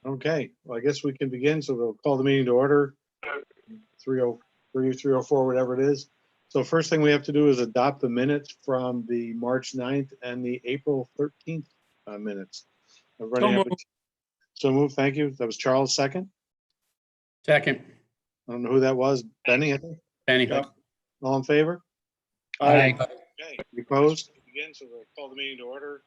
Okay, well, I guess we can begin. So we'll call the meeting to order. 303, 304, whatever it is. So first thing we have to do is adopt the minutes from the March 9th and the April 13th minutes. So moved. Thank you. That was Charles, second. Second. I don't know who that was. Benny, I think. Benny. Yep. All in favor? Aye. Okay. Opposed? Again, so we'll call the meeting to order.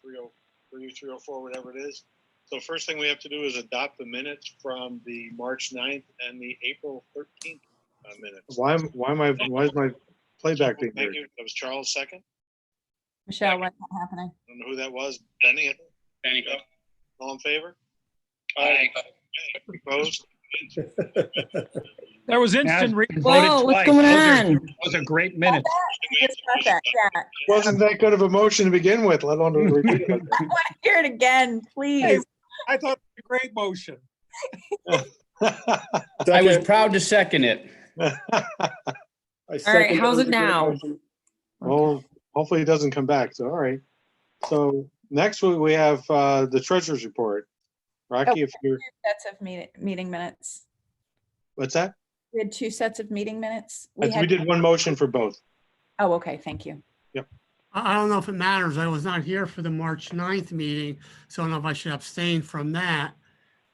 303, 304, whatever it is. So first thing we have to do is adopt the minutes from the March 9th and the April 13th minutes. Why is my playback being Thank you. That was Charles, second. Michelle, what's not happening? I don't know who that was. Benny, I think. Benny. Yep. All in favor? Aye. Okay. Opposed? That was instant. Whoa, what's going on? Those are great minutes. Just got that, yeah. Wasn't that good of a motion to begin with, let alone to repeat it. I want to hear it again, please. I thought it was a great motion. I was proud to second it. All right, how's it now? Well, hopefully it doesn't come back. So, all right. So next we have the treasurer's report. Rocky, if you're. 2 sets of meeting minutes. What's that? We had 2 sets of meeting minutes. We did one motion for both. Oh, okay, thank you. Yep. I don't know if it matters. I was not here for the March 9th meeting, so I don't know if I should abstain from that.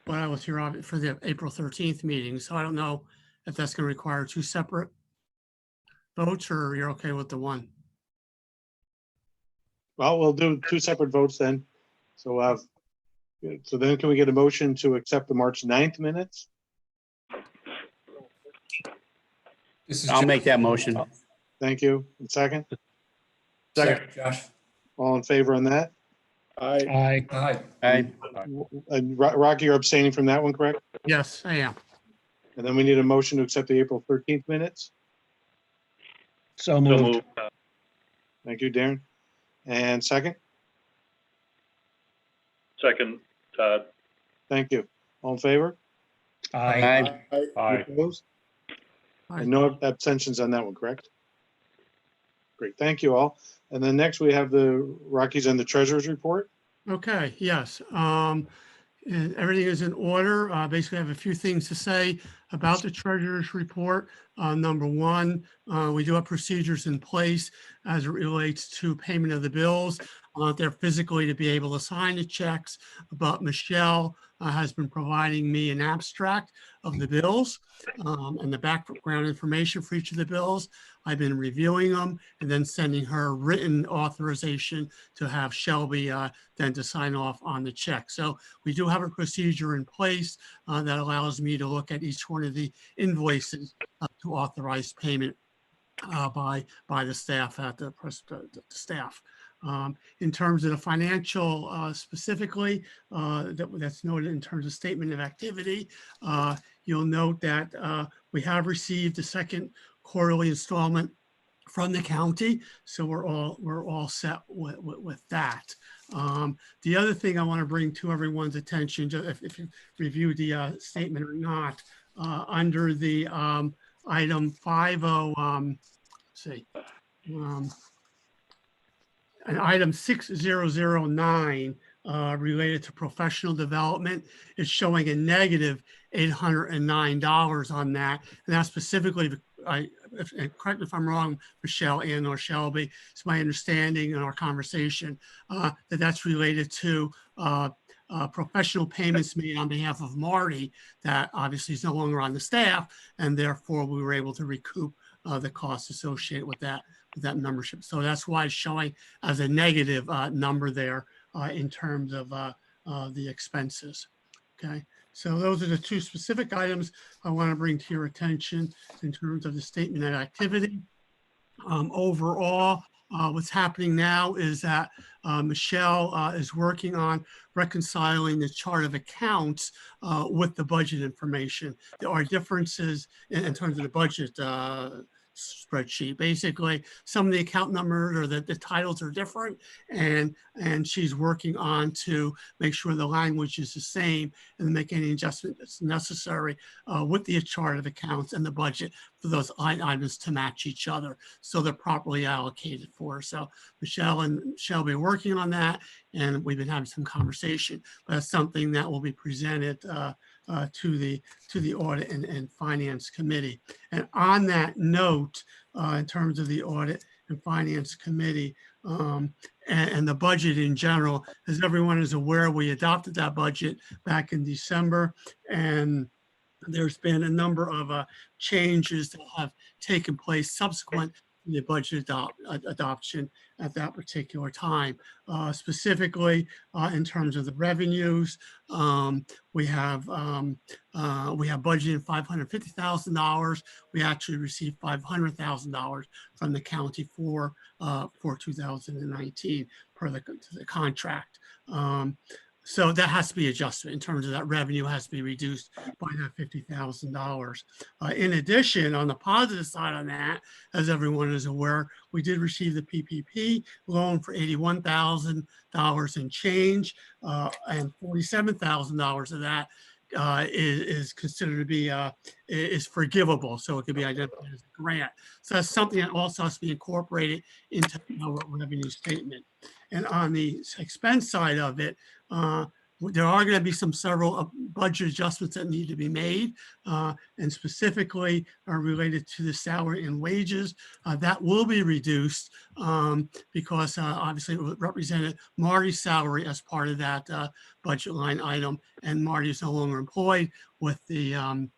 But I was here for the April 13th meeting, so I don't know if that's going to require 2 separate votes, or you're okay with the one. Well, we'll do 2 separate votes then. So so then can we get a motion to accept the March 9th minutes? I'll make that motion. Thank you. And second? Second, Josh. All in favor on that? Aye. Aye. And Rocky, you're abstaining from that one, correct? Yes, I am. And then we need a motion to accept the April 13th minutes. So moved. Thank you, Darren. And second? Second, Todd. Thank you. All in favor? Aye. Opposed? Aye. And no abstentions on that one, correct? Great, thank you all. And then next we have the Rockies and the treasurer's report. Okay, yes. And everything is in order. Basically, I have a few things to say about the treasurer's report. Number one, we do have procedures in place as it relates to payment of the bills. They're physically to be able to sign the checks, but Michelle has been providing me an abstract of the bills and the background information for each of the bills. I've been reviewing them and then sending her written authorization to have Shelby then to sign off on the check. So we do have a procedure in place that allows me to look at each one of the invoices to authorize payment by the staff at the staff. In terms of the financial specifically, that's noted in terms of statement of activity, you'll note that we have received the second quarterly installment from the county, so we're all set with that. The other thing I want to bring to everyone's attention, if you review the statement or not, under the item 50, an item 6009 related to professional development is showing a negative $809 on that. And that's specifically, correct me if I'm wrong, Michelle and or Shelby, it's my understanding in our conversation that that's related to professional payments made on behalf of Marty that obviously is no longer on the staff, and therefore we were able to recoup the costs associated with that membership. So that's why it's showing as a negative number there in terms of the expenses. Okay, so those are the 2 specific items I want to bring to your attention in terms of the statement of activity. Overall, what's happening now is that Michelle is working on reconciling the chart of accounts with the budget information. There are differences in terms of the budget spreadsheet. Basically, some of the account numbers or the titles are different, and she's working on to make sure the language is the same and make any adjustment that's necessary with the chart of accounts and the budget for those line items to match each other, so they're properly allocated for. So Michelle and Shelby are working on that, and we've been having some conversation. But that's something that will be presented to the Audit and Finance Committee. And on that note, in terms of the Audit and Finance Committee and the budget in general, as everyone is aware, we adopted that budget back in December, and there's been a number of changes that have taken place subsequent to the budget adoption at that particular time. Specifically, in terms of the revenues, we have budgeted $550,000. We actually received $500,000 from the county for 2019 per the contract. So that has to be adjusted in terms of that revenue has to be reduced by that $50,000. In addition, on the positive side on that, as everyone is aware, we did receive the PPP loan for $81,000 in change, and $47,000 of that is considered to be is forgivable, so it could be identified as a grant. So that's something that also has to be incorporated into our revenue statement. And on the expense side of it, there are going to be several budget adjustments that need to be made, and specifically are related to the salary and wages. That will be reduced because obviously it represented Marty's salary as part of that budget line item, and Marty is no longer employed with the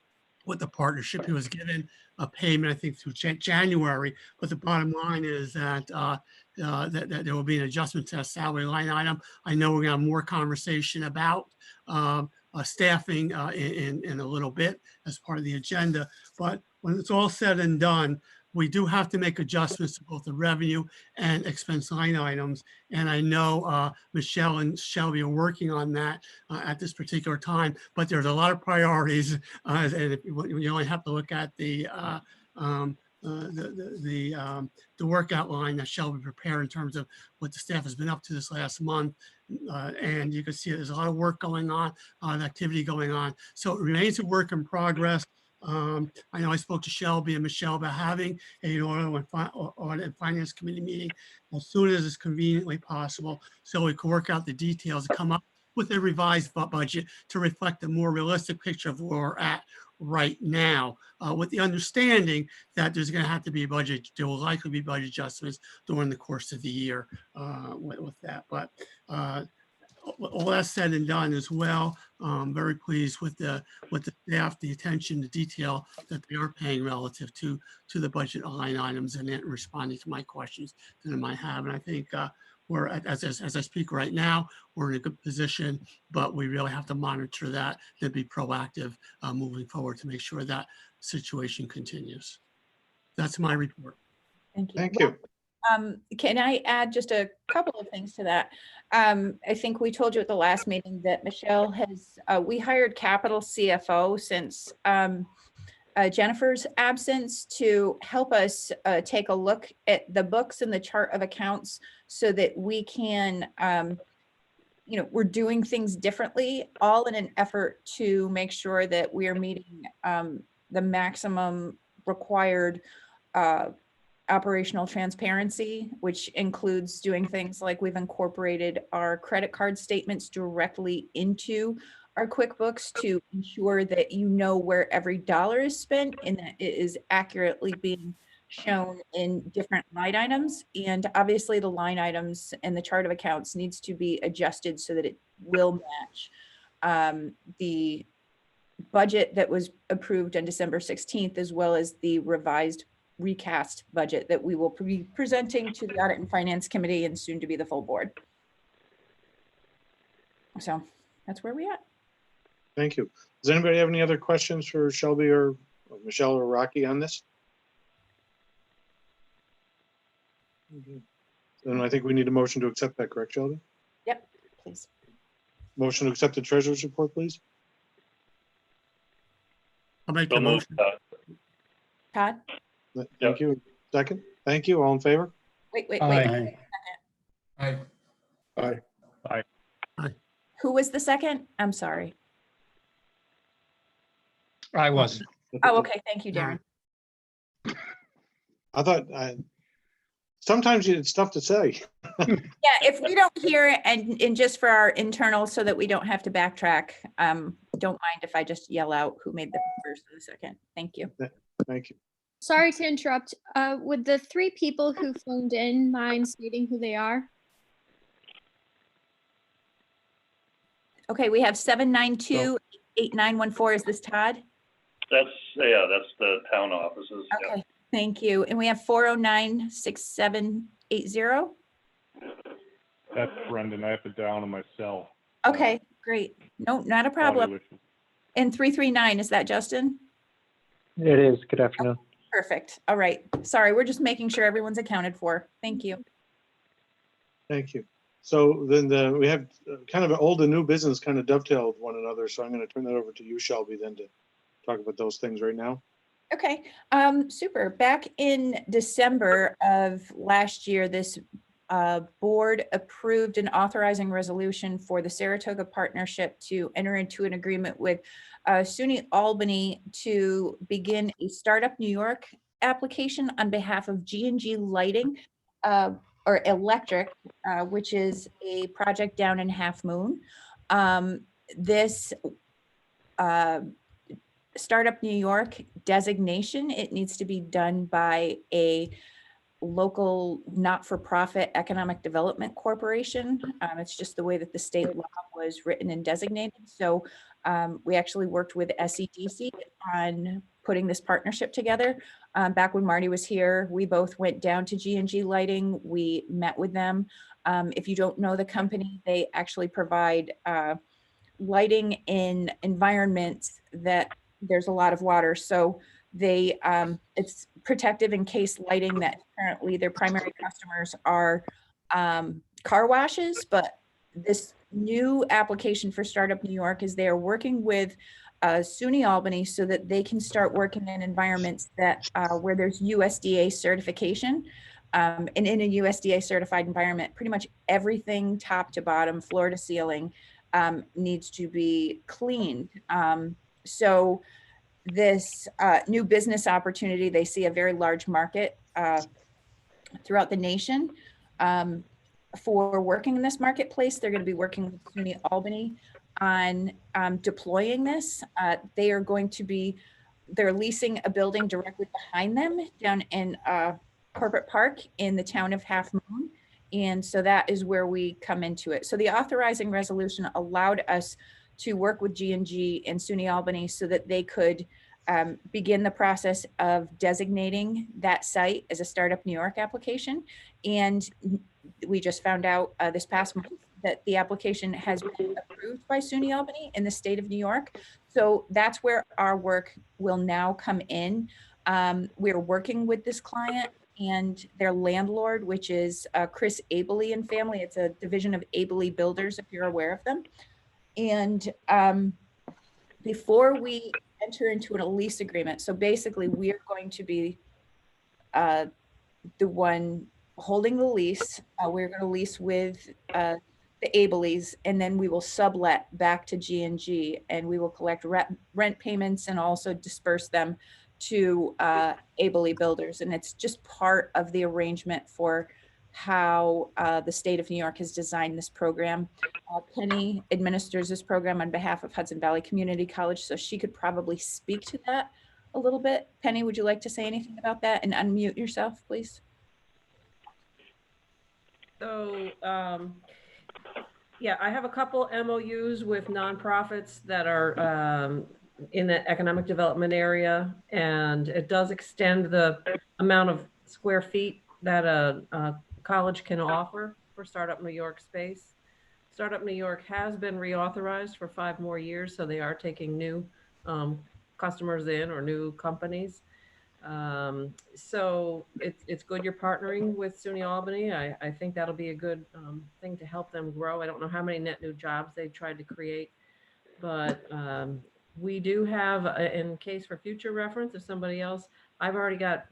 partnership. He was given a payment, I think, through January. But the bottom line is that that there will be an adjustment to that salary line item. I know we're going to have more conversation about staffing in a little bit as part of the agenda. But when it's all said and done, we do have to make adjustments to both the revenue and expense line items. And I know Michelle and Shelby are working on that at this particular time, but there's a lot of priorities. And if you only have to look at the workout line that Shelby prepared in terms of what the staff has been up to this last month. And you can see there's a lot of work going on, activity going on. So it remains a work in progress. I know I spoke to Shelby and Michelle about having an Audit and Finance Committee meeting as soon as it's conveniently possible, so we can work out the details and come up with a revised budget to reflect a more realistic picture of where we're at right now, with the understanding that there's going to have to be a budget. There will likely be budget adjustments during the course of the year with that. But all that said and done as well, very pleased with the staff, the attention, the detail that they are paying relative to the budget line items and responding to my questions that I might have. And I think we're, as I speak right now, we're in a good position, but we really have to monitor that and be proactive moving forward to make sure that situation continues. That's my report. Thank you. Thank you. Can I add just a couple of things to that? I think we told you at the last meeting that Michelle has, we hired capital CFO since Jennifer's absence to help us take a look at the books and the chart of accounts so that we can, we're doing things differently, all in an effort to make sure that we are meeting the maximum required operational transparency, which includes doing things like we've incorporated our credit card statements directly into our QuickBooks to ensure that you know where every dollar is spent and that it is accurately being shown in different line items. And obviously the line items and the chart of accounts needs to be adjusted so that it will match the budget that was approved on December 16th, as well as the revised recast budget that we will be presenting to the Audit and Finance Committee and soon to be the full board. So that's where we're at. Thank you. Does anybody have any other questions for Shelby or Michelle or Rocky on this? Okay. Then I think we need a motion to accept that, correct, Shelby? Yep, please. Motion to accept the treasurer's report, please. I'll make So the moved, motion. Todd? Thank you. Second, thank you. All in favor? Wait. Aye. Who was the second? I'm sorry. I was. Oh, okay. Thank you, Darren. I thought, sometimes it's tough to say. Yeah, if we don't hear it and just for our internal so that we don't have to backtrack, don't mind if I just yell out who made the first and the second. Thank you. Thank you. Sorry to interrupt. Would the 3 people who phoned in mind stating who they are? Okay, we have 792-8914. Is this Todd? That's the town offices. Yeah. Okay, thank you. And we have 409-6780. That's Brendan. I have it down on my cell. Okay, great. No, not a problem. Audio issues. And 339, is that Justin? It is. Good afternoon. Perfect. All right. Sorry, we're just making sure everyone's accounted for. Thank you. Thank you. So then we have kind of an old and new business kind of dovetail with one another. So I'm going to turn that over to you, Shelby, then to talk about those things right now. Okay, super. Back in December of last year, this board approved an authorizing resolution for the Saratoga Partnership to enter into an agreement with SUNY Albany to begin a Startup New York application on behalf of G&G Lighting or Electric, which is a project down in Half Moon. This Startup New York designation, it needs to be done by a local not-for-profit economic development corporation. It's just the way that the state law was written and designated. So we actually worked with SEDC on putting this partnership together. Back when Marty was here, we both went down to G&G Lighting. We met with them. If you don't know the company, they actually provide lighting in environments that there's a lot of water. So they it's protective encased lighting that currently their primary customers are car washes. But this new application for Startup New York is they are working with SUNY Albany so that they can start working in environments that where there's USDA certification. And in a USDA certified environment, pretty much everything top to bottom, floor to ceiling, needs to be cleaned. So this new business opportunity, they see a very large market throughout the nation for working in this marketplace. They're going to be working with SUNY Albany on deploying this. They are going to be, they're leasing a building directly behind them down in Corporate Park in the town of Half Moon. And so that is where we come into it. So the authorizing resolution allowed us to work with G&G and SUNY Albany so that they could begin the process of designating that site as a Startup New York application. And we just found out this past month that the application has been approved by SUNY Albany in the state of New York. So that's where our work will now come in. We're working with this client and their landlord, which is Chris Abley and family. It's a division of Abley Builders, if you're aware of them. And before we enter into a lease agreement, so basically we're going to be the one holding the lease. We're going to lease with the Ableys, and then we will sublet back to G&G, and we will collect rent payments and also disperse them to Abley Builders. And it's just part of the arrangement for how the state of New York has designed this program. Penny administers this program on behalf of Hudson Valley Community College, so she could probably speak to that a little bit. Penny, would you like to say anything about that and unmute yourself, please? So, yeah, I have a couple MOUs with nonprofits that are in the economic development area, and it does extend the amount of square feet that a college can offer for Startup New York space. Startup New York has been reauthorized for 5 more years, so they are taking new customers in or new companies. So it's good you're partnering with SUNY Albany. I think that'll be a good thing to help them grow. I don't know how many net new jobs they've tried to create, but we do have, in case for future reference, if somebody else I've already got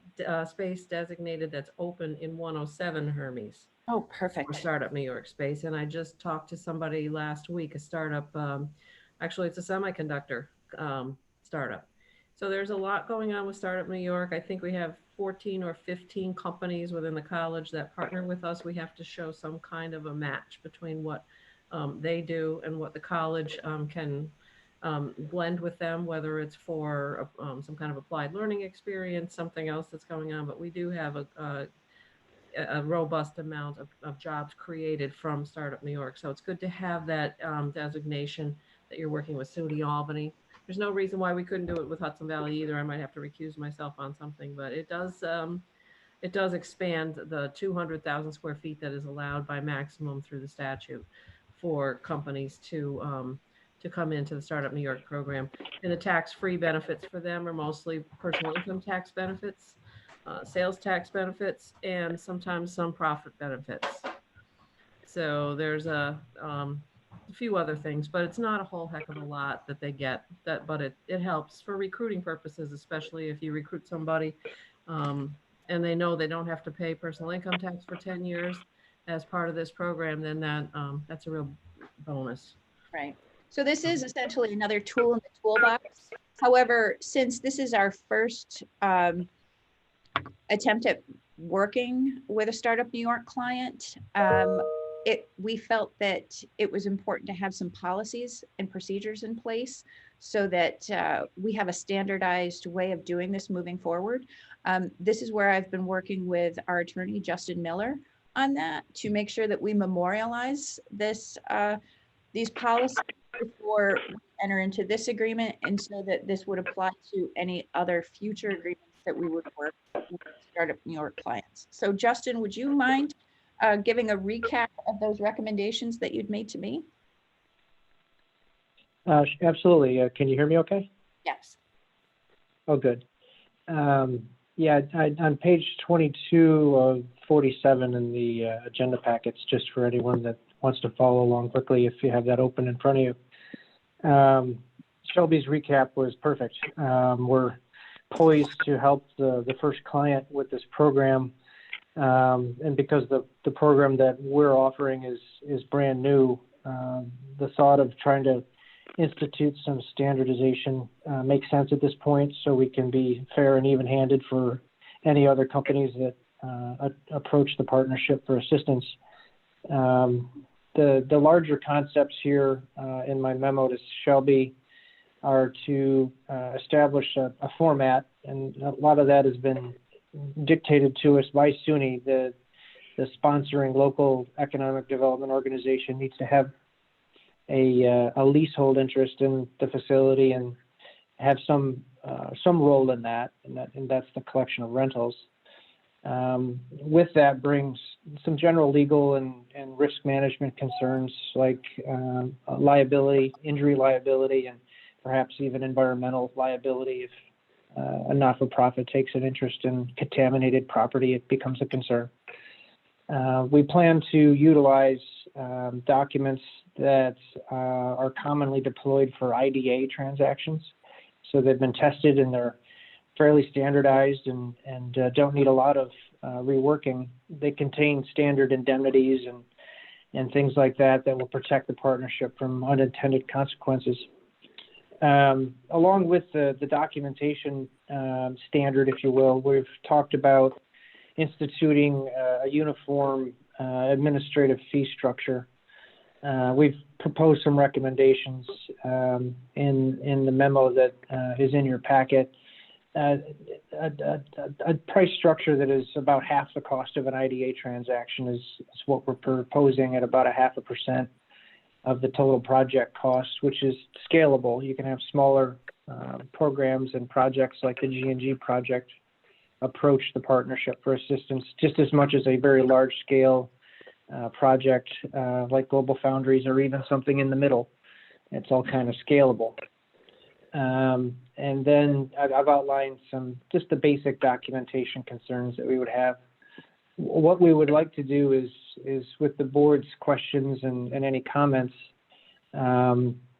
space designated that's open in 107 Hermes Oh, for perfect. Startup New York Space. And I just talked to somebody last week, a startup, actually it's a semiconductor startup. So there's a lot going on with Startup New York. I think we have 14 or 15 companies within the college that partner with us. We have to show some kind of a match between what they do and what the college can blend with them, whether it's for some kind of applied learning experience, something else that's going on. But we do have a robust amount of jobs created from Startup New York. So it's good to have that designation that you're working with SUNY Albany. There's no reason why we couldn't do it with Hudson Valley either. I might have to recuse myself on something, but it does expand the 200,000 square feet that is allowed by maximum through the statute for companies to come into the Startup New York program. And the tax-free benefits for them are mostly personal income tax benefits, sales tax benefits, and sometimes some profit benefits. So there's a few other things, but it's not a whole heck of a lot that they get. But it helps for recruiting purposes, especially if you recruit somebody and they know they don't have to pay personal income tax for 10 years as part of this program, then that's a real bonus. Right. So this is essentially another tool in the toolbox. However, since this is our first attempt at working with a Startup New York client, we felt that it was important to have some policies and procedures in place so that we have a standardized way of doing this moving forward. This is where I've been working with our attorney, Justin Miller, on that to make sure that we memorialize these policies before we enter into this agreement, and so that this would apply to any other future agreements that we would work with Startup New York clients. So Justin, would you mind giving a recap of those recommendations that you'd made to me? Absolutely. Can you hear me okay? Yes. Oh, good. Yeah, on page 22 of 47 in the agenda packets, just for anyone that wants to follow along quickly, if you have that open in front of you. Shelby's recap was perfect. We're poised to help the first client with this program. And because the program that we're offering is brand new, the thought of trying to institute some standardization makes sense at this point, so we can be fair and even-handed for any other companies that approach the partnership for assistance. The larger concepts here in my memo to Shelby are to establish a format, and a lot of that has been dictated to us by SUNY. The sponsoring local economic development organization needs to have a leasehold interest in the facility and have some role in that, and that's the collection of rentals. With that brings some general legal and risk management concerns like liability, injury liability, and perhaps even environmental liability. If a not-for-profit takes an interest in contaminated property, it becomes a concern. We plan to utilize documents that are commonly deployed for IDA transactions. So they've been tested and they're fairly standardized and don't need a lot of reworking. They contain standard indemnities and things like that will protect the partnership from unintended consequences. Along with the documentation standard, if you will, we've talked about instituting a uniform administrative fee structure. We've proposed some recommendations in the memo that is in your packet. A price structure that is about half the cost of an IDA transaction is what we're proposing at about 0.5% of the total project cost, which is scalable. You can have smaller programs and projects like the G&G project approach the partnership for assistance just as much as a very large scale project like Global Foundries or even something in the middle. It's all kind of scalable. And then I've outlined just the basic documentation concerns that we would have. What we would like to do is with the board's questions and any comments,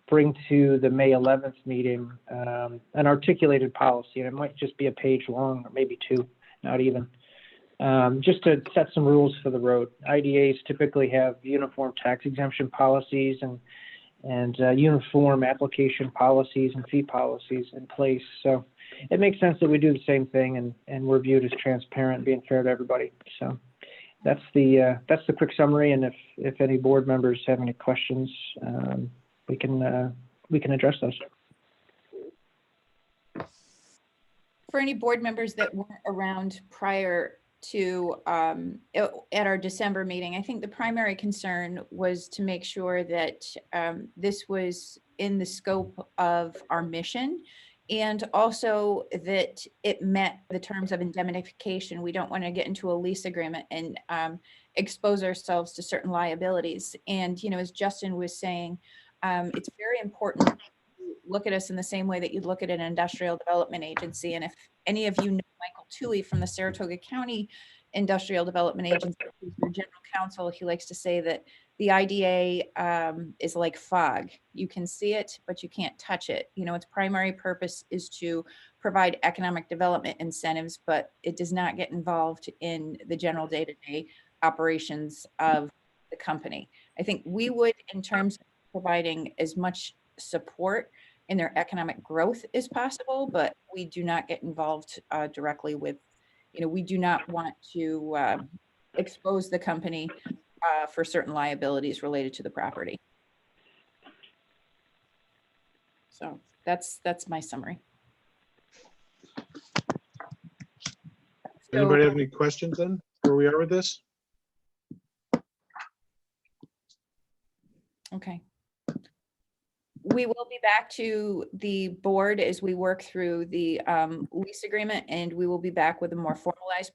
bring to the May 11th meeting an articulated policy, and it might just be a page long or maybe two, not even, just to set some rules for the road. IDAs typically have uniform tax exemption policies and uniform application policies and fee policies in place. So it makes sense that we do the same thing and we're viewed as transparent and being fair to everybody. So that's the quick summary. And if any board members have any questions, we can address those. For any board members that weren't around prior to at our December meeting, I think the primary concern was to make sure that this was in the scope of our mission, and also that it met the terms of indemnification. We don't want to get into a lease agreement and expose ourselves to certain liabilities. And, you know, as Justin was saying, it's very important to look at us in the same way that you'd look at an industrial development agency. And if any of you know Michael Toohey from the Saratoga County Industrial Development Agency, who's their general counsel, he likes to say that the IDA is like fog. You can see it, but you can't touch it. You know, its primary purpose is to provide economic development incentives, but it does not get involved in the general day-to-day operations of the company. I think we would, in terms of providing as much support in their economic growth as possible, but we do not get involved directly with, you know, we do not want to expose the company for certain liabilities related to the property. So that's my summary. Anybody have any questions then, where we are with this? Okay. We will be back to the board as we work through the lease agreement, and we will be back with a more formalized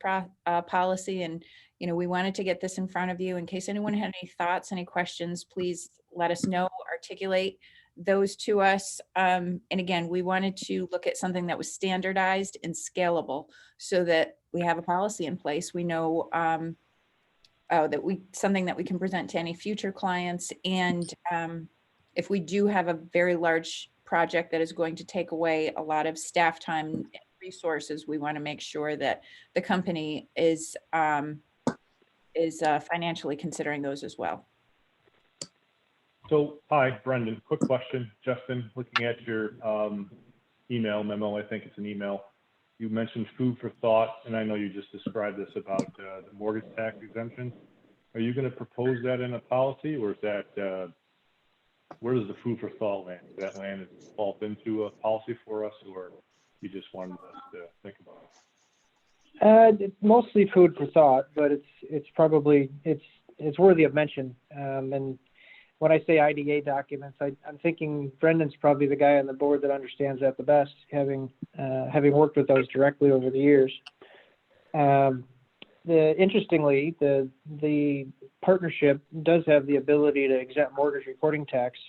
policy. And, you know, we wanted to get this in front of you in case anyone had any thoughts, any questions, please let us know, articulate those to us. And again, we wanted to look at something that was standardized and scalable so that we have a policy in place. We know something that we can present to any future clients. And if we do have a very large project that is going to take away a lot of staff time and resources, we want to make sure that the company is financially considering those as well. So, hi, Brendan. Quick question. Justin, looking at your email memo, I think it's an email, you mentioned food for thought, and I know you just described this about the mortgage tax exemption. Are you going to propose that in a policy, or is that where does the food for thought land? Does that land fall into a policy for us, or you just wanted us to think about it? It's mostly food for thought, but it's probably it's worthy of mention. And when I say IDA documents, I'm thinking Brendan's probably the guy on the board that understands that the best, having worked with those directly over the years. Interestingly, the partnership does have the ability to exempt mortgage recording tax,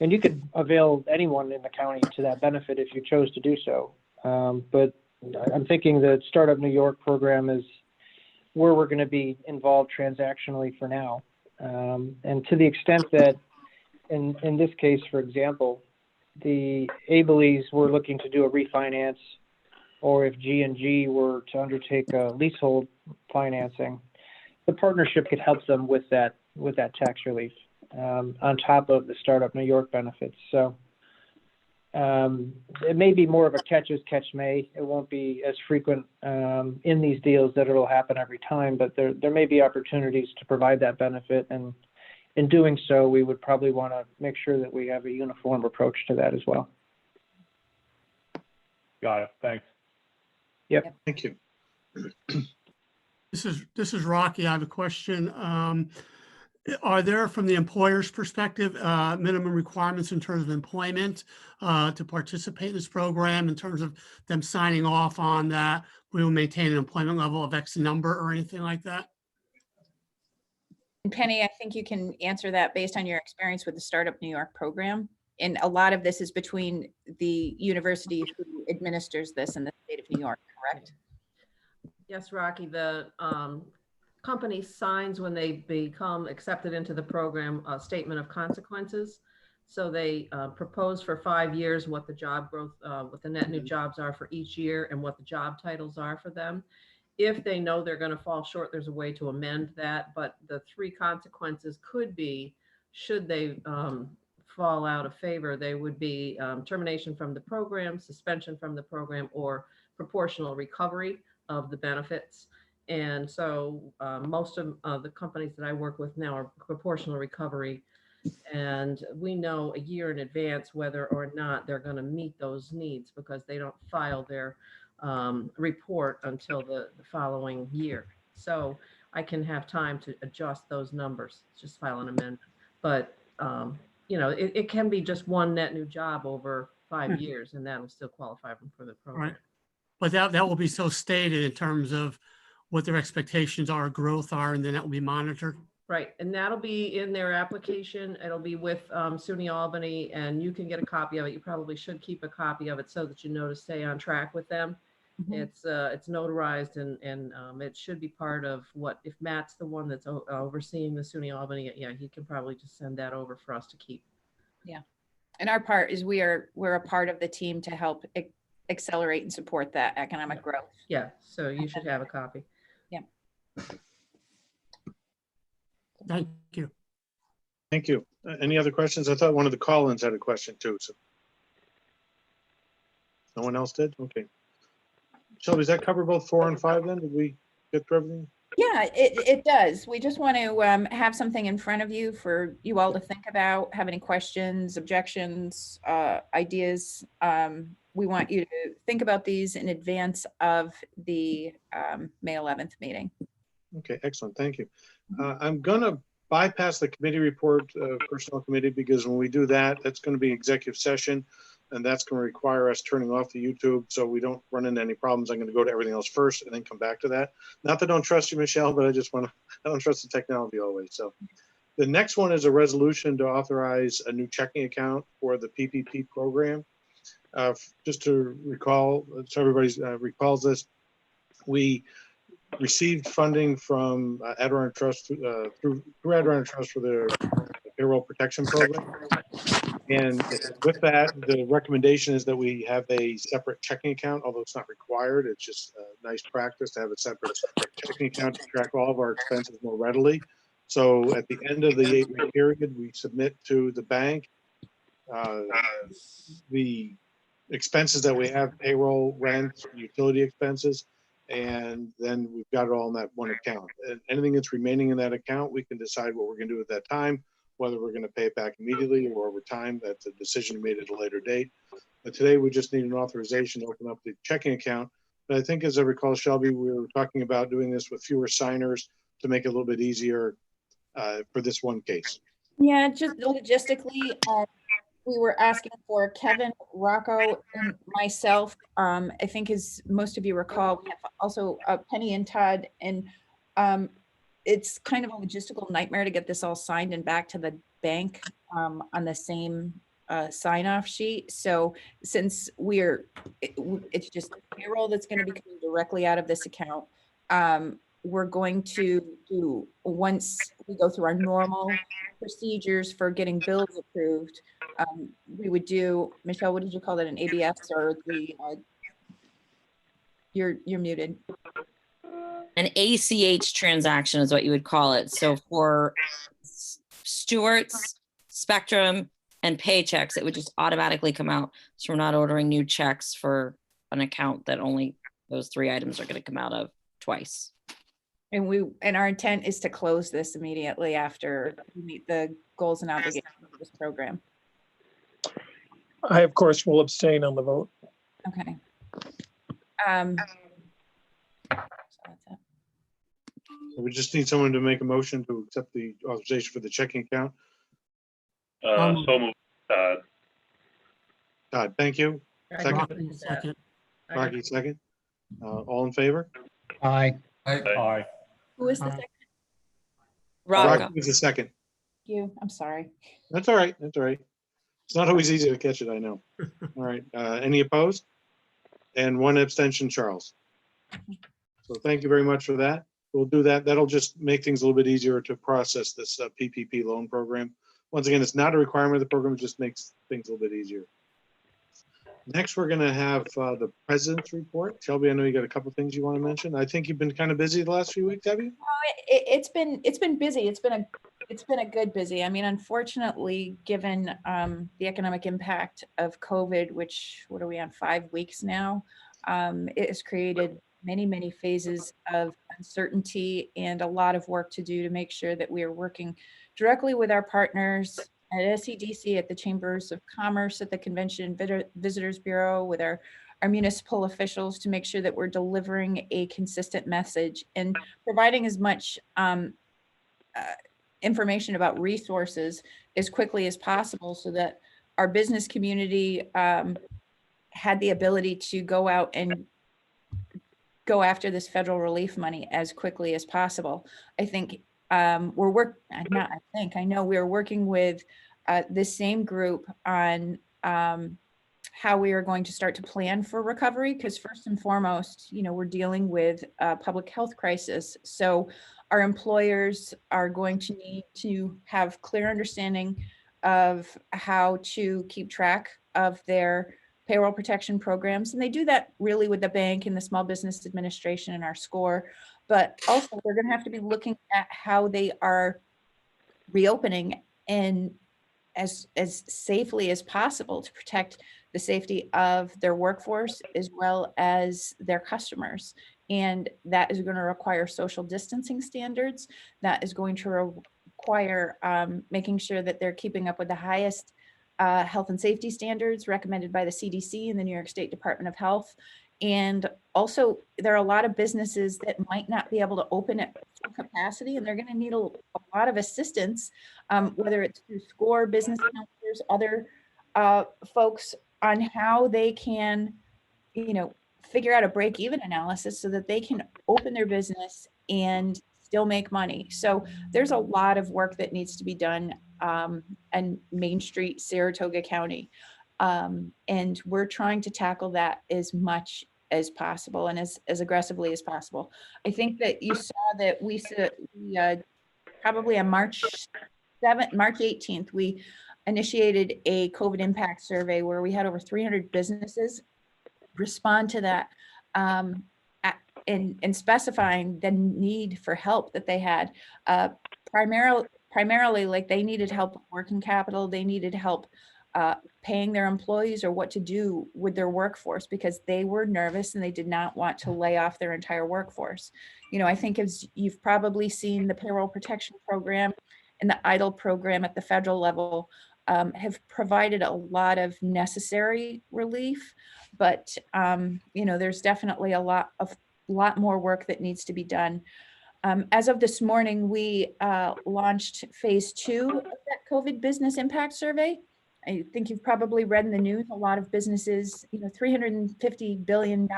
and you could avail anyone in the county to that benefit if you chose to do so. But I'm thinking the Startup New York program is where we're going to be involved transactionally for now. And to the extent that in this case, for example, the Abeleys were looking to do a refinance, or if G&G were to undertake a leasehold financing, the partnership could help them with that tax relief on top of the Startup New York benefits. So it may be more of a catch as catch may. It won't be as frequent in these deals that it'll happen every time, but there may be opportunities to provide that benefit. And in doing so, we would probably want to make sure that we have a uniform approach to that as well. Got it. Thanks. Yep. Thank you. This is Rocky. I have a question. Are there, from the employer's perspective, minimum requirements in terms of employment to participate in this program, in terms of them signing off on that we will maintain an employment level of X number or anything like that? And Penny, I think you can answer that based on your experience with the Startup New York program. And a lot of this is between the university who administers this in the state of New York, correct? Yes, Rocky, the company signs when they become accepted into the program a statement of consequences So they propose for 5 years what the job growth, what the net new jobs are for each year and what the job titles are for them. If they know they're going to fall short, there's a way to amend that. But the 3 consequences could be, should they fall out of favor, they would be termination from the program, suspension from the program, or proportional recovery of the benefits. And so most of the companies that I work with now are proportional recovery. And we know a year in advance whether or not they're going to meet those needs because they don't file their report until the following year. So I can have time to adjust those numbers, just file an amendment. But, you know, it can be just one net new job over 5 years, and that'll still qualify them for the program. Right. But that will be so stated in terms of what their expectations are, growth are, and then that will be monitored. Right, and that'll be in their application. It'll be with SUNY Albany, and you can get a copy of it. You probably should keep a copy of it so that you know to stay on track with them. It's notarized, and it should be part of what, if Matt's the one that's overseeing the SUNY Albany, yeah, he can probably just send that over for us to keep. Yeah. And our part is we're a part of the team to help accelerate and support that economic growth. Yeah, so you should have a copy. Yeah. Thank you. Thank you. Any other questions? I thought one of the call-ins had a question too. So no one else did? Okay. Shelby, does that cover both 4 and 5 then? Did we get through everything? Yeah, it does. We just want to have something in front of you for you all to think about, have any questions, objections, ideas. We want you to think about these in advance of the May 11th meeting. Okay, excellent. Thank you. I'm going to bypass the committee report, personnel committee, because when we do that, that's going to be executive session, and that's going to require us turning off the YouTube so we don't run into any problems. I'm going to go to everything else first and then come back to that. Not that I don't trust you, Michelle, but I don't trust the technology always. So the next one is a resolution to authorize a new checking account for the PPP program. Just to recall, so everybody recalls this, we received funding from Adirondack Trust through Adirondack Trust for the payroll protection program. And with that, the recommendation is that we have a separate checking account, although it's not required. It's just a nice practice to have a separate checking account to track all of our expenses more readily. So at the end of the 8-week period, we submit to the bank the expenses that we have, payroll, rent, utility expenses, and then we've got it all in that one account. And anything that's remaining in that account, we can decide what we're going to do at that time, whether we're going to pay it back immediately or over time. That's a decision made at a later date. But today we just need an authorization to open up the checking account. But I think, as I recall, Shelby, we were talking about doing this with fewer signers to make it a little bit easier for this one case. Yeah, just logistically, we were asking for Kevin, Rocco, and myself. I think, as most of you recall, we have also Penny and Todd, and it's kind of a logistical nightmare to get this all signed and back to the bank on the same sign-off sheet. So since it's just payroll that's going to be coming directly out of this account, we're going to do, once we go through our normal procedures for getting bills approved, we would do, Michelle, what did you call that, an ABS or the, you're muted. An ACH transaction is what you would call it. So for Stewart's, Spectrum, and Paychecks, it would just automatically come out. So we're not ordering new checks for an account that only those 3 items are going to come out of twice. And our intent is to close this immediately after we meet the goals and obligations of this program. I, of course, will abstain on the vote. Okay. So that's it. So we just need someone to make a motion to accept the authorization for the checking account. So moved. Todd, thank you. Second. Rocky, second. Rocky, second. All in favor? Aye. Aye. Who is the Aye. second? Rocco. Rocky is the second. Thank you. I'm sorry. That's all right. That's all right. It's not always easy to catch it, I know. All right. Any opposed? And 1 abstention, Charles. So thank you very much for that. We'll do that. That'll just make things a little bit easier to process this PPP loan program. Once again, it's not a requirement of the program, it just makes things a little bit easier. Next, we're gonna have the president's report. Shelby, I know you got a couple things you want to mention. I think you've been kind of busy the last few weeks, have you? It's been busy. It's been a good busy. I mean, unfortunately, given the economic impact of COVID, which what are we on 5 weeks now, it has created many phases of uncertainty and a lot of work to do to make sure that we are working directly with our partners at SCDC, at the Chambers of Commerce, at the Convention and Visitors Bureau, with our municipal officials to make sure that we're delivering a consistent message and providing as much information about resources as quickly as possible so that our business community had the ability to go out and go after this federal relief money as quickly as possible. I think I know we're working with this same group on how we are going to start to plan for recovery, because first and foremost, we're dealing with a public health crisis. So our employers are going to need to have clear understanding of how to keep track of their payroll protection programs. And they do that really with the bank and the Small Business Administration and our SCORE. But also they're going to have to be looking at how they are reopening and as safely as possible to protect the safety of their workforce as well as their customers. And that is going to require social distancing standards. That is going to require making sure that they're keeping up with the highest health and safety standards recommended by the CDC and the New York State Department of Health. And also, there are a lot of businesses that might not be able to open at full capacity, and they're going to need a lot of assistance, whether it's through SCORE, business counselors, other folks, on how they can, figure out a break-even analysis so that they can open their business and still make money. So there's a lot of work that needs to be done in Main Street, Saratoga County. And we're trying to tackle that as much as possible and as aggressively as possible. I think that you saw that we probably on March 18th, we initiated a COVID impact survey where we had over 300 businesses respond to that in specifying the need for help that they had. Primarily, like they needed help with working capital, they needed help paying their employees or what to do with their workforce because they were nervous and they did not want to lay off their entire workforce. I think as you've probably seen, the payroll protection program and the EIDL program at the federal level have provided a lot of necessary relief, but there's definitely a lot more work that needs to be done. As of this morning, we launched phase 2 of that COVID business impact survey. I think you've probably read in the news, a lot of businesses, $350 billion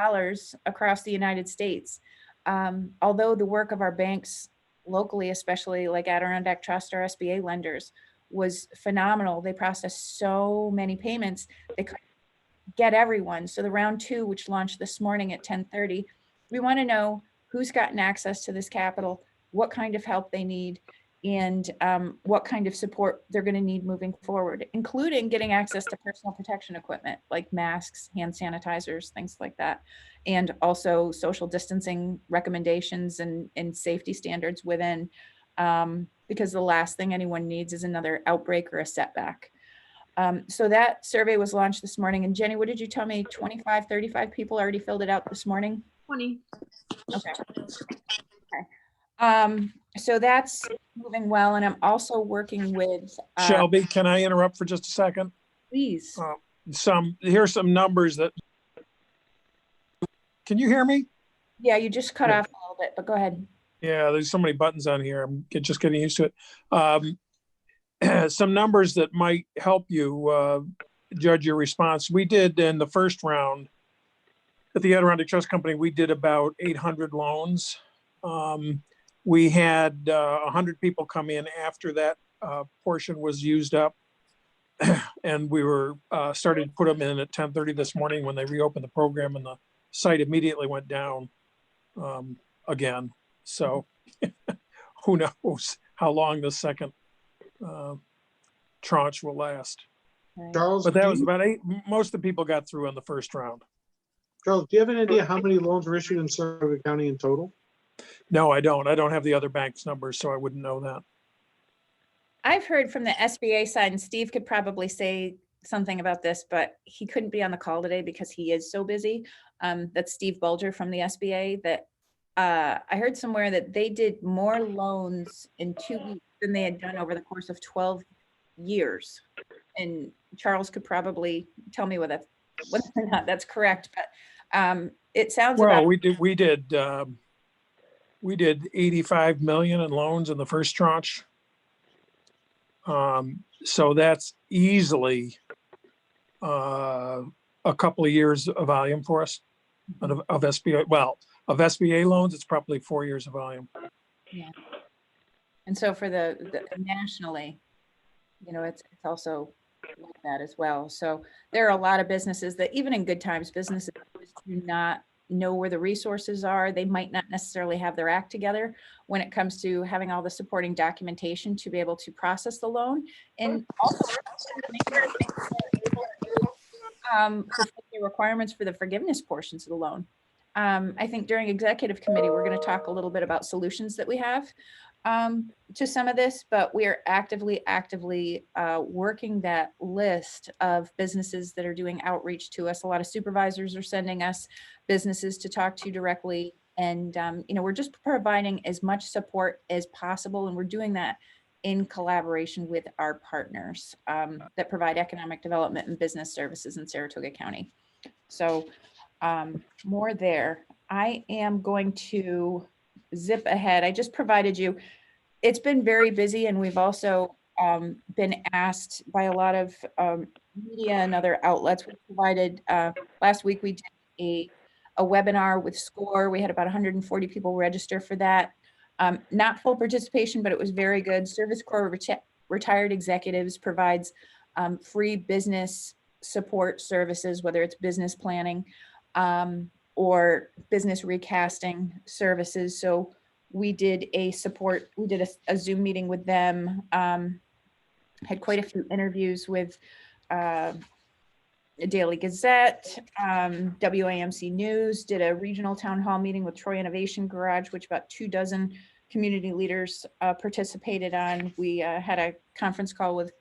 across the United States. Although the work of our banks locally, especially like Adirondack Trust or SBA lenders, was phenomenal. They processed so many payments, they couldn't get everyone. So the round 2, which launched this morning at 10:30, we want to know who's gotten access to this capital, what kind of help they need, and what kind of support they're going to need moving forward, including getting access to personal protection equipment like masks, hand sanitizers, things like that, and also social distancing recommendations and safety standards within, because the last thing anyone needs is another outbreak or a setback. So that survey was launched this morning. And Jenny, what did you tell me? 25, 35 people already filled it out this morning? 20. Okay. So that's moving well. And I'm also working with Shelby, can I interrupt for just a second? Please. Here's some numbers that, can you hear me? Yeah, you just cut off a little bit, but go ahead. Yeah, there's so many buttons on here. I'm just getting used to it. Some numbers that might help you judge your response. We did in the first round at the Adirondack Trust Company, we did about 800 loans. We had 100 people come in after that portion was used up. And we were started to put them in at 10:30 this morning when they reopened the program, and the site immediately went down again. So who knows how long the second tranche will last. Right. Charles, But that do was you, about eight. Most of the people got through on the first round. Charles, do you have an idea how many loans were issued in Saratoga County in total? No, I don't. I don't have the other bank's numbers, so I wouldn't know that. I've heard from the SBA side, and Steve could probably say something about this, but he couldn't be on the call today because he is so busy. That's Steve Bulger from the SBA. That I heard somewhere that they did more loans in 2 weeks than they had done over the course of 12 years. And Charles could probably tell me whether or not that's correct, but it sounds Well, about we did 85 million in loans in the first tranche. So that's easily a couple of years of volume for us of SBA. Well, of SBA loans, it's probably 4 years of volume. Yeah. And so for the nationally, you know, it's also like that as well. So there are a lot of businesses that even in good times, businesses do not know where the resources are. They might not necessarily have their act together when it comes to having all the supporting documentation to be able to process the loan, and also fulfill the requirements for the forgiveness portions of the loan. I think during executive committee, we're going to talk a little bit about solutions that we have to some of this, but we are actively working that list of businesses that are doing outreach to us. A lot of supervisors are sending us businesses to talk to directly. And, you know, we're just providing as much support as possible. And we're doing that in collaboration with our partners that provide economic development and business services in Saratoga County. So more there. I am going to zip ahead. I just provided you, it's been very busy, and we've also been asked by a lot of media and other outlets. We provided, last week we did a webinar with SCORE. We had about 140 people register for that. Not full participation, but it was very good. Service Corps Retired Executives provides free business support services, whether it's business planning or business recasting services. So we did a Zoom meeting with them, had quite a few interviews with Daily Gazette, WAMC News, did a regional town hall meeting with Troy Innovation Garage, which about 24 community leaders participated on. We had a conference call with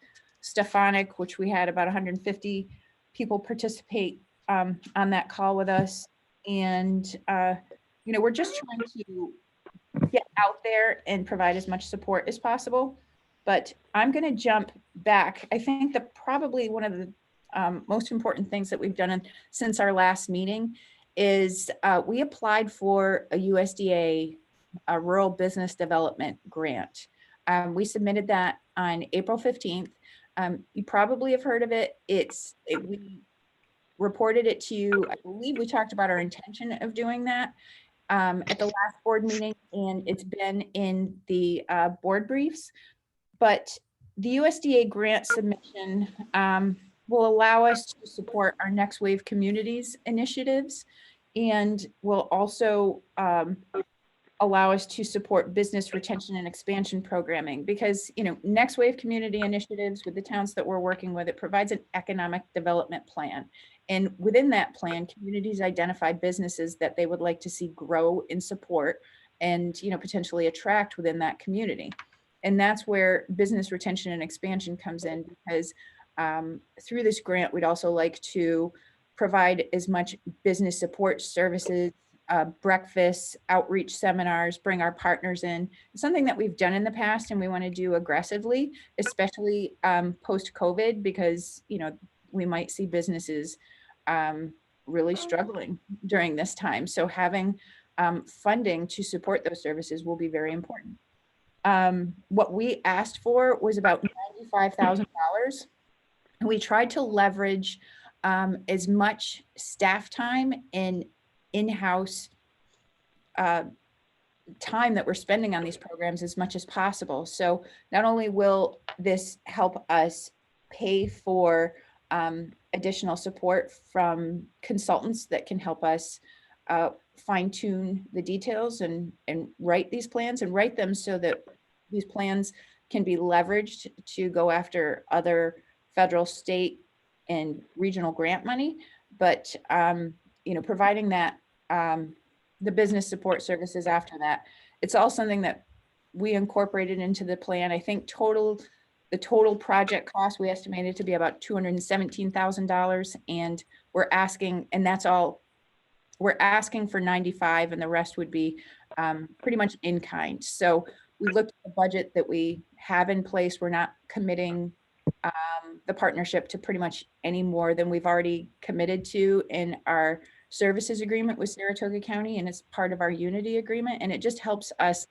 Stefanik, which we had about 150 people participate on that call with us. And, you know, we're just trying to get out there and provide as much support as possible. But I'm going to jump back. I think that probably one of the most important things that we've done since our last meeting is we applied for a USDA Rural Business Development Grant. We submitted that on April 15th. You probably have heard of it. We reported it to you. I believe we talked about our intention of doing that at the last board meeting, and it's been in the board briefs. But the USDA grant submission will allow us to support our Next Wave Communities initiatives, and will also allow us to support business retention and expansion programming, because, you know, Next Wave Community Initiatives with the towns that we're working with, it provides an economic development plan. And within that plan, communities identify businesses that they would like to see grow in support and, you know, potentially attract within that community. And that's where business retention and expansion comes in, because through this grant, we'd also like to provide as much business support services, breakfasts, outreach seminars, bring our partners in. It's something that we've done in the past and we want to do aggressively, especially post-COVID, because, you know, we might see businesses really struggling during this time. So having funding to support those services will be very important. What we asked for was about $95,000. And we tried to leverage as much staff time and in-house time that we're spending on these programs as much as possible. So not only will this help us pay for additional support from consultants that can help us fine tune the details and write these plans and write them so that these plans can be leveraged to go after other federal, state, and regional grant money. But, you know, providing that, the business support services after that, it's all something that we incorporated into the plan. I think the total project cost, we estimated to be about $217,000. And we're asking, and that's all, we're asking for 95, and the rest would be pretty much in kind. So we looked at the budget that we have in place. We're not committing the partnership to pretty much any more than we've already committed to in our services agreement with Saratoga County, and it's part of our unity agreement. And it just helps us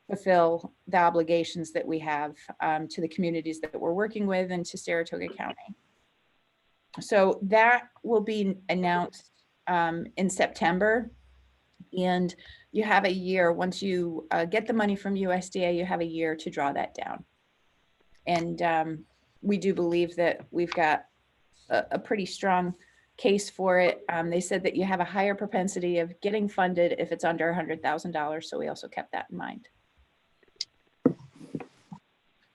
fulfill the obligations that we have to the communities that we're working with and to Saratoga County. So that will be announced in September. And you have a year, once you get the money from USDA, you have a year to draw that down. And we do believe that we've got a pretty strong case for it. They said that you have a higher propensity of getting funded if it's under $100,000. So we also kept that in mind.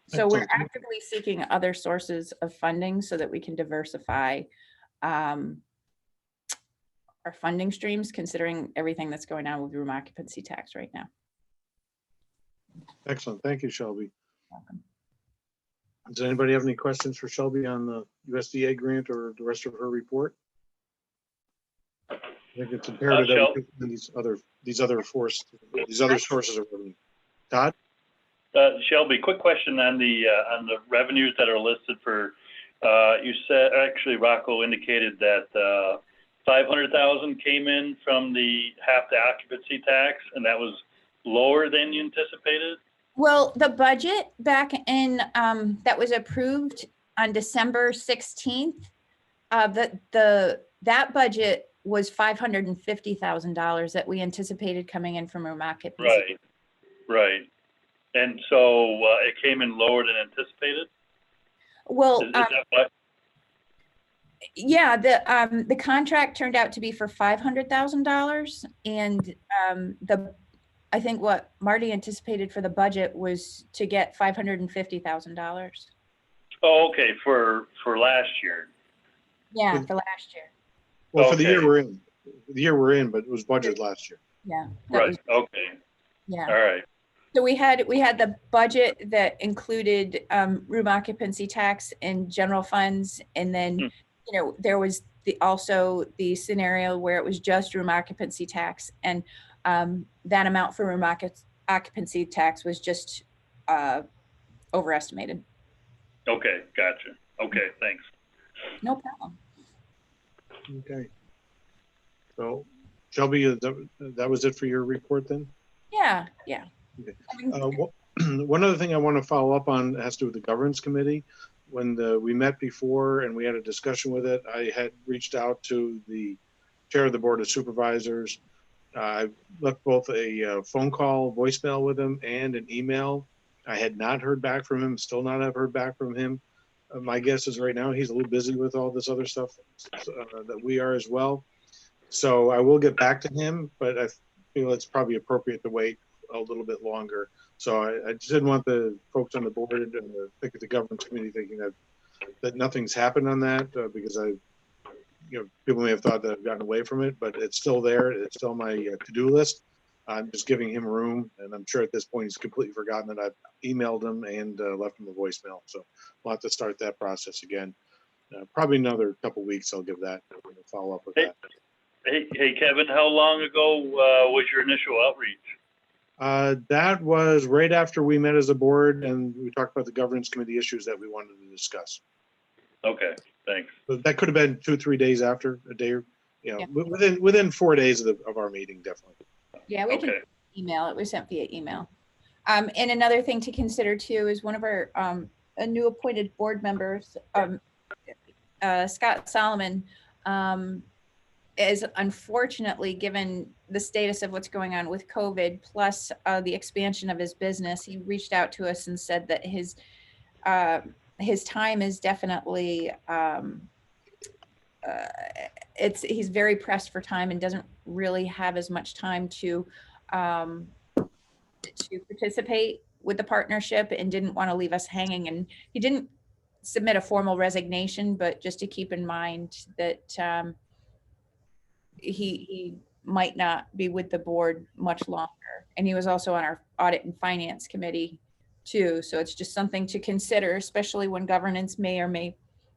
So we're actively seeking other sources of funding so that we can diversify our funding streams, considering everything that's going on with room occupancy tax right now. Excellent. Thank you, Shelby. Welcome. Does anybody have any questions for Shelby on the USDA grant or the rest of her report? I think it's imperative that we put these other sources of revenue. Todd? Shelby, quick question on the revenues that are listed for, you said, actually Rocco indicated that 500,000 came in from the half the occupancy tax, and that was lower than you anticipated? Well, the budget back in, that was approved on December 16th, that budget was $550,000 that we anticipated coming in from room occupancy. Right. And so it came in lower than anticipated? Well, is that what? Yeah, the contract turned out to be for $500,000, and I think what Marty anticipated for the budget was to get $550,000. Oh, okay, for last year. Yeah, for last year. Well, for the year we're in, but it was budgeted last year. Yeah. Right. Okay. Yeah. All right. So we had the budget that included room occupancy tax and general funds, and then you know, there was also the scenario where it was just room occupancy tax, and that amount for room occupancy tax was just overestimated. Okay, gotcha. Okay, thanks. No problem. Okay. So, Shelby, that was it for your report then? Yeah. Okay. One other thing I want to follow up on has to do with the governance committee. When we met before and we had a discussion with it, I had reached out to the chair of the board of supervisors. I left both a phone call, voicemail with him, and an email. I had not heard back from him, still not have heard back from him. My guess is right now he's a little busy with all this other stuff that we are as well. So I will get back to him, but I feel it's probably appropriate to wait a little bit longer. So I just didn't want the folks on the board and the governance committee thinking that nothing's happened on that because people may have thought that I've gotten away from it, but it's still there. It's still my to-do list. I'm just giving him room, and I'm sure at this point he's completely forgotten that I've emailed him and left him a voicemail. So we'll have to start that process again. Probably another couple weeks. I'll give that follow up with that. Hey, Kevin, how long ago was your initial outreach? That was right after we met as a board and we talked about the governance committee issues that we wanted to discuss. Okay, thanks. But that could have been 2 or 3 days after, a day, within 4 days of our meeting, definitely. Yeah, we can email. It was sent via email. And another thing to consider too is one of our a new appointed board members, Scott Solomon, is unfortunately, given the status of what's going on with COVID, plus the expansion of his business, he reached out to us and said that his time is definitely, he's very pressed for time and doesn't really have as much time to participate with the partnership and didn't want to leave us hanging. And he didn't submit a formal resignation, but just to keep in mind that he might not be with the board much longer. And he was also on our audit and finance committee too. So it's just something to consider, especially when governance may or may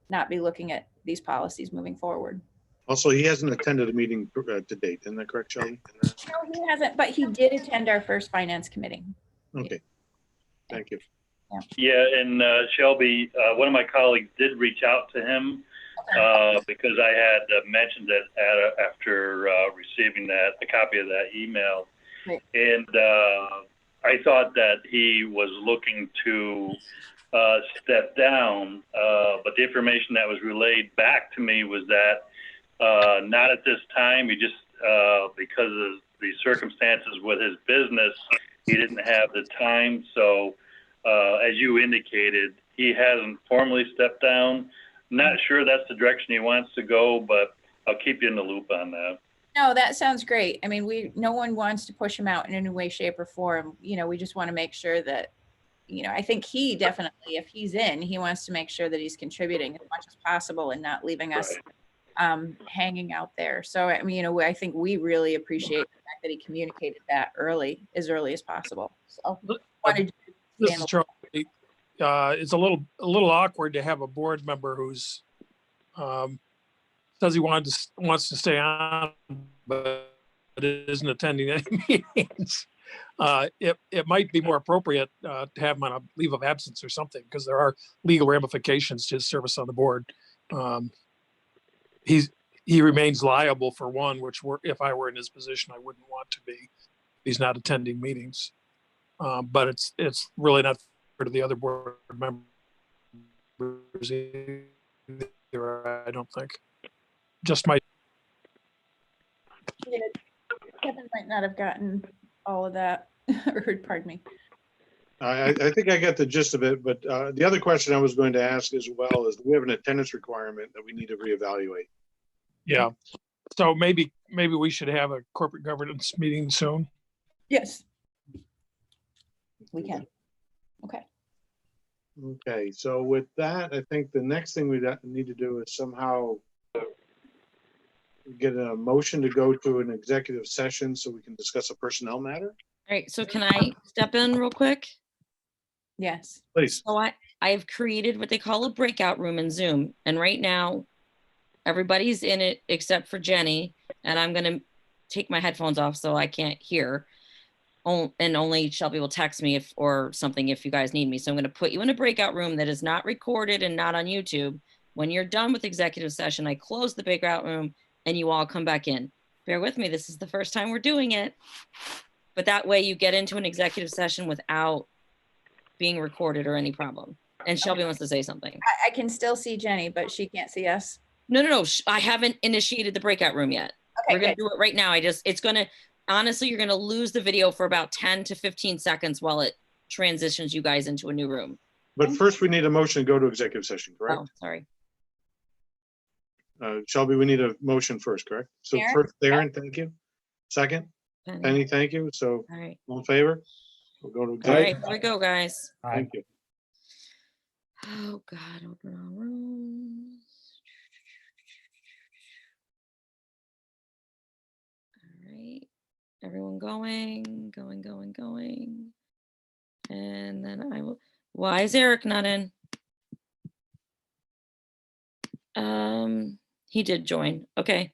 not be looking at these policies moving forward. Also, he hasn't attended a meeting to date. Isn't that correct, Shelley? No, he hasn't, but he did attend our first finance committee. Okay. Thank you. Yeah, and Shelby, one of my colleagues did reach out to him because I had mentioned it after receiving a copy of that email. Right. And I thought that he was looking to step down, but the information that was relayed back to me was that not at this time. He just, because of the circumstances with his business, he didn't have the time. So, as you indicated, he hasn't formally stepped down. Not sure that's the direction he wants to go, but I'll keep you in the loop on that. No, that sounds great. I mean, no one wants to push him out in any way, shape, or form. You know, we just want to make sure that, you know, I think he definitely, if he's in, he wants to make sure that he's contributing as much as possible and not leaving us hanging out there. So, I mean, you know, I think we really appreciate the fact that he communicated that as early as possible. So, This is Charlie. It's a little awkward to have a board member who's says he wants to stay on, but isn't attending any meetings. It might be more appropriate to have him on a leave of absence or something, because there are legal ramifications to his service on the board. He remains liable for one, which if I were in his position, I wouldn't want to be. He's not attending meetings, but it's really not fair to the other board members either, I don't think. Just my. Yeah, Kevin might not have gotten all of that, or pardon me. I think I got the gist of it, but the other question I was going to ask as well is, do we have an attendance requirement that we need to reevaluate? Yeah. So maybe we should have a corporate governance meeting soon. Yes, we can. Okay. Okay, so with that, I think the next thing we need to do is somehow get a motion to go to an executive session so we can discuss a personnel matter. All right, so can I step in real quick? Yes. Please. So I have created what they call a breakout room in Zoom. And right now, everybody's in it except for Jenny. And I'm going to take my headphones off so I can't hear. And only Shelby will text me or something if you guys need me. So I'm going to put you in a breakout room that is not recorded and not on YouTube. When you're done with executive session, I close the breakout room and you all come back in. Bear with me. This is the first time we're doing it. But that way you get into an executive session without being recorded or any problem. And Shelby wants to say something. I can still see Jenny, but she can't see us. No. I haven't initiated the breakout room yet. Okay, we're going to do it right now. Honestly, you're going to lose the video for about 10 to 15 seconds while it transitions you guys into a new room. But first we need a motion to go to executive session, correct? Oh, sorry. Shelby, we need a motion first, correct? So Darren? first, Darren, thank you. Second, Penny. Penny, thank you. So All right. all in favor? We'll go to All executive. right, here we go, guys. Thank you. Oh, God, open all rooms. All right. Everyone going. And then I will. Why is Eric not in? He did join. Okay.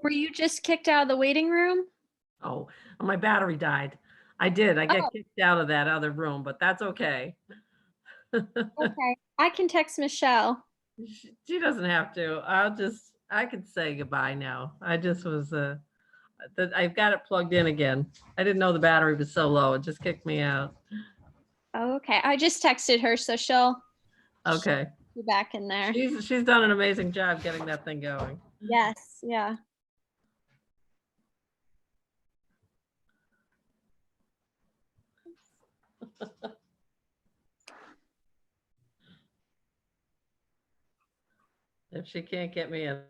Were you just kicked out of the waiting room? Oh, my battery died. I did. I get Oh. kicked out of that other room, but that's okay. Okay. I can text Michelle. She doesn't have to. I could say goodbye now. I just was, I've got it plugged in again. I didn't know the battery was so low. It just kicked me out. Okay. I just texted her, so she'll Okay. be back in there. She's done an amazing job getting that thing going. Yes. Yeah. If she can't get me in,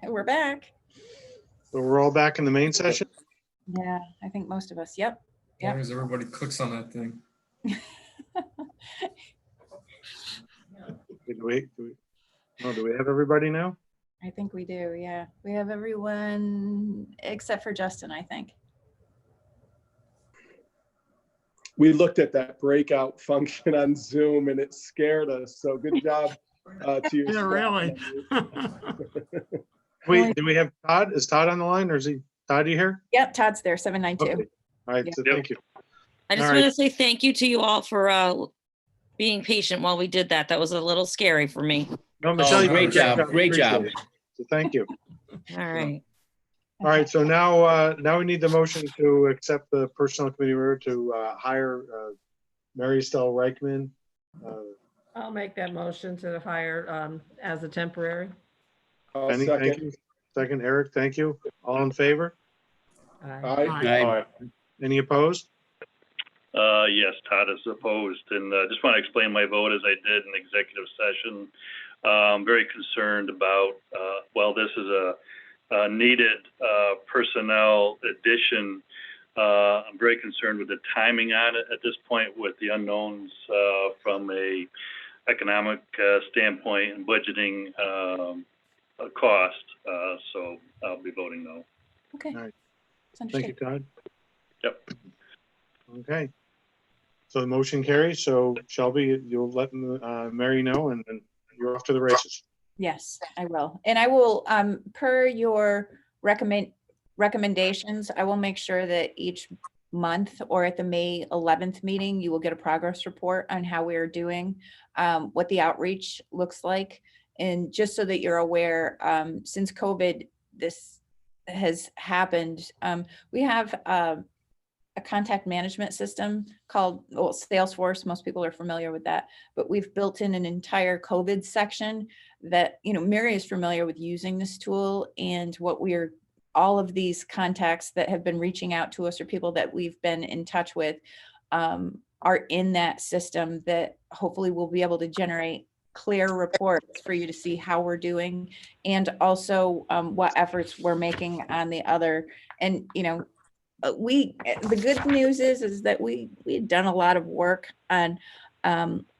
We're back. So we're all back in the main session? Yeah, I think most of us. Yep. As long as everybody clicks on that thing. Do we have everybody now? I think we do. Yeah, we have everyone except for Justin, I think. We looked at that breakout function on Zoom and it scared us. So good job to your Yeah, staff. really. Wait, do we have Todd? Is Todd on the line or is he, Todd, you here? Yep, Todd's there, 792. Okay. All right, Yeah. so thank you. I just All want right. to say thank you to you all for being patient while we did that. That was a little scary for me. No, Michelle, you did a great job, great Appreciate job. it. So thank you. All right. All right, so now we need the motion to accept the personnel committee order to hire Mary Stell Reichman. I'll make that motion to hire as a temporary. I'll Penny, thank second. you. Second, Eric, thank you. All in favor? Aye. Aye. Any opposed? Yes, Todd is opposed, and just want to explain my vote as I did in executive session. I'm very concerned about, while this is a needed personnel addition, I'm very concerned with the timing on it at this point with the unknowns from a economic standpoint and budgeting cost. So I'll be voting no. Okay. All right. It's Thank you, understood. Todd. Yep. Okay. So the motion carries. So Shelby, you'll let Mary know and you're off to the races. Yes, I will. And I will, per your recommendations, I will make sure that each month or at the May 11th meeting, you will get a progress report on how we are doing, what the outreach looks like. And just so that you're aware, since COVID, this has happened, we have a contact management system called Salesforce. Most people are familiar with that, but we've built in an entire COVID section that, Mary is familiar with using this tool, and all of these contacts that have been reaching out to us or people that we've been in touch with are in that system that hopefully we'll be able to generate clear reports for you to see how we're doing, and also what efforts we're making on the other. And, the good news is that we've done a lot of work on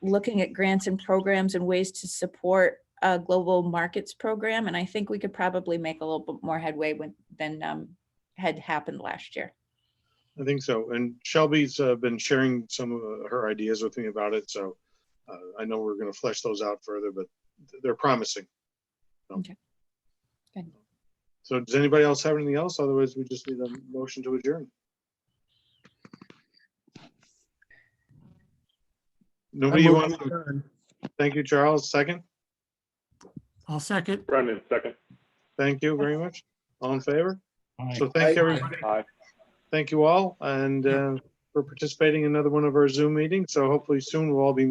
looking at grants and programs and ways to support a global markets program. And I think we could probably make a little bit more headway than had happened last year. I think so. And Shelby's been sharing some of her ideas with me about it. So I know we're going to flesh those out further, but they're promising. So. Okay. Good. So does anybody else have anything else? Otherwise, we just need a motion to adjourn. Nobody wants to. Thank you, Charles. Second. I'll second. Brendan, second. Thank you very much. All in favor? Aye. So thank you, everybody. Aye. Thank you all, and for participating in another one of our Zoom meetings. So hopefully soon we'll all be